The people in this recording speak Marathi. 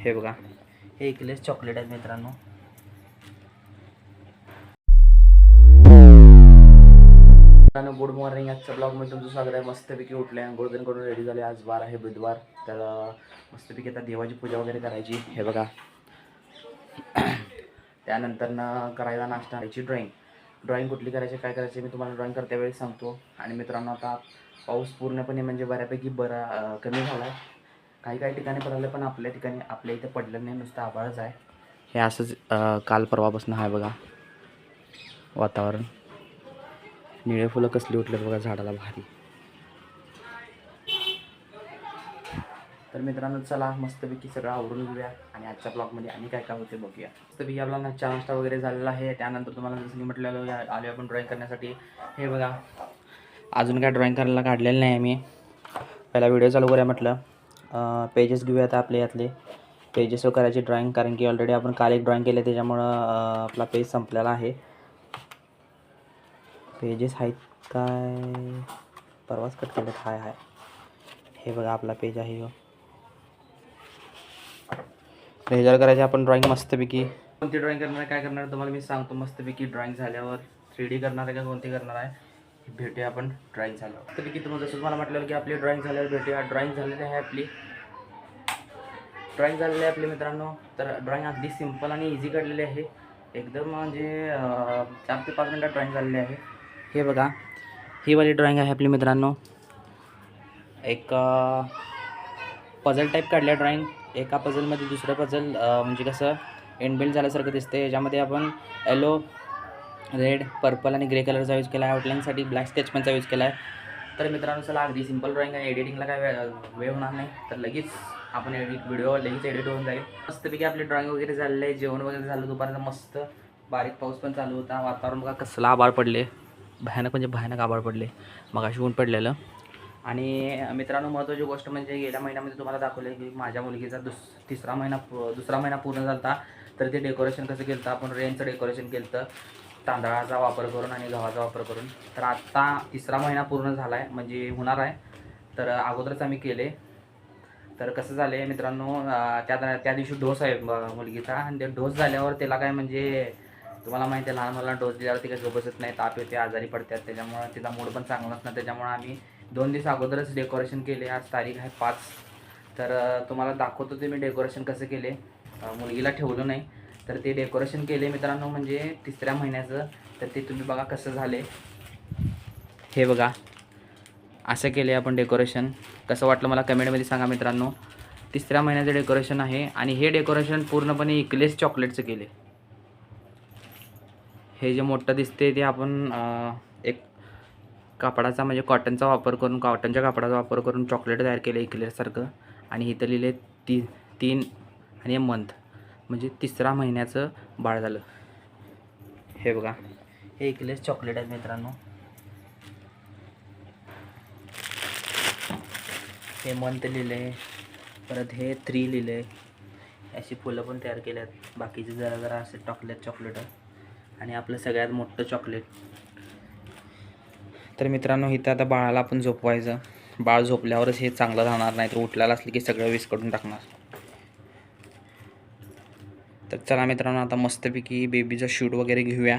हे बघा, हे इकलेस चॉकलेट आहेत मित्रांनो. Good morning. आजच्या ब्लॉगमध्ये तुमचं स्वागत आहे. मस्तपैकी उठले, आंघोळ करून रेडी झाले. आज वार आहे बुधवार, तर मस्तपैकी आता देवाची पूजा वगैरे करायची. हे बघा, त्यानंतर करायला नाश्ता करायची. ड्रॉइंग कुठली करायची, काय करायची मी तुम्हाला ड्रॉइंग करत्या वेळेस सांगतो. आणि मित्रांनो, आता पाऊस पूर्णपणे म्हणजे बऱ्यापैकी कमी झाला आहे. काही ठिकाणी पडलं, पण आपल्या ठिकाणी आपल्या इथे पडलं नाही, नुसतं आभाळच आहे. हे असंच काल परवापासून आहे बघा वातावरण. निळे फुलं कसली उठलेत बघा झाडाला, भारी. तर मित्रांनो, चला मस्तपैकी सगळं आवरून घेऊया आणि आजच्या ब्लॉगमध्ये आणि काय काय होते बघूया. मस्तपैकी आपला नाश्ता वगैरे झालेला आहे. त्यानंतर तुम्हाला जसं मी म्हटलेलं आलो आपण ड्रॉइंग करण्यासाठी. हे बघा, अजून काय ड्रॉइंग करायला काढलेलं नाही आम्ही. पहिला व्हिडिओ चालू करूया म्हटलं. पेजेस घेऊया आता आपले यातले. पेजेसवर करायची ड्रॉइंग, कारण की ऑलरेडी आपण काल एक ड्रॉइंग केले, त्याच्यामुळं आपला पेज संपलेला आहे. पेजेस आहेत काय, परवाच कट केलेत. हाय हे बघा, आपला पेज आहे हो. ह्याच्यावर करायचे आपण ड्रॉइंग मस्तपैकी. कोणती ड्रॉइंग करणार आहे, काय करणार आहे तुम्हाला मी सांगतो. मस्तपैकी ड्रॉइंग झाल्यावर 3D करणार आहे का कोणती करणार आहे भेटूया आपण ड्रॉइंग झाल्यावर. मस्तपैकी तुम्हाला जसं मला म्हटलं की आपली ड्रॉइंग झाल्यावर भेटूया. ड्रॉइंग झालेली आहे आपली मित्रांनो. तर ड्रॉइंग अगदी सिम्पल आणि इझी काढलेली आहे एकदम, म्हणजे 4 ते 5 मिनटात ड्रॉइंग झालेली आहे. हे बघा, ही वाली ड्रॉइंग आहे आपली मित्रांनो. एक पझल टाईप काढल्या ड्रॉइंग. एका पझलमध्ये दुसरं पझल म्हणजे कसं इनबिल्ट झाल्यासारखं दिसते. याच्यामध्ये आपण येलो, रेड, पर्पल आणि ग्रे कलरचा यूज केला आहे. आउटलाईनसाठी ब्लॅक स्केच पेनचा यूज केला आहे. तर मित्रांनो, चला अगदी सिंपल ड्रॉइंग आहे. एडिटिंगला काय वेळ होणार नाही, तर लगेच आपण व्हिडिओ लगेच एडिट होऊन जाईल. मस्तपैकी आपली ड्रॉइंग वगैरे झालेली आहे. जेवण वगैरे झालं दुपारचं. मस्त बारीक पाऊस पण चालू होता. वातावरण बघा कसला आभाळ पडले, भयानक म्हणजे भयानक आभाळ पडले. मगाशी ऊन पडलेलं. आणि मित्रांनो, महत्त्वाची गोष्ट म्हणजे गेल्या महिन्यामध्ये तुम्हाला दाखवलं की माझ्या मुलगीचा दुसरा महिना पूर्ण झाला होता. तर ते डेकोरेशन कसं केलं, आपण रेनचं डेकोरेशन केलं तांदळाचा वापर करून आणि गव्हाचा वापर करून. तर आत्ता 3रा महिना पूर्ण झाला आहे, म्हणजे होणार आहे. तर अगोदरच आम्ही केले. तर कसं झालं आहे मित्रांनो, त्या दिवशी डोस आहे मुलगीचा. आणि ते डोस झाल्यावर त्याला काय म्हणजे तुम्हाला माहिती आहे, लहान मुलांना डोस दिल्यावर ती काही बसत नाही, ताप येते, आजारी पडतात. त्याच्यामुळं तिचा मूड पण चांगला नसणार. त्याच्यामुळं आम्ही 2 दिवस अगोदरच डेकोरेशन केले. आज तारीख आहे 5. तर तुम्हाला दाखवतो ते मी डेकोरेशन कसं केले. मुलगीला ठेवलं नाही, तर ते डेकोरेशन केले मित्रांनो, म्हणजे 3ऱ्या महिन्याचं. तर ते तुम्ही बघा कसं झाले. हे बघा, असं केले आपण डेकोरेशन. कसं वाटलं मला कमेंटमध्ये सांगा मित्रांनो. 3ऱ्या महिन्याचं डेकोरेशन आहे. आणि हे डेकोरेशन पूर्णपणे इकलेस चॉकलेटचं केले. हे जे मोठं दिसते ते आपण एक कापडाचा म्हणजे कॉटनचा वापर करून, कॉटनच्या कापडाचा वापर करून चॉकलेट तयार केले इकलेसारखं. आणि इथं लिहिले 3 आणि मंथ, म्हणजे 3रा महिन्याचं बाळ झालं. हे बघा, हे इकलेस चॉकलेट आहेत मित्रांनो. हे मंथ लिहिले, परत हे 3 लिहिले. अशी फुलं पण तयार केल्यात. बाकीचे जरा असे चॉकलेट आणि आपलं सगळ्यात मोठं चॉकलेट. तर मित्रांनो, इथं आता बाळाला आपण झोपवायचं. बाळ झोपल्यावरच हे चांगलं राहणार, नाही तर उठलेलं असलं की सगळं विस्कटून टाकणार. तर चला मित्रांनो, आता मस्तपैकी बेबीचा शूट वगैरे घेऊया.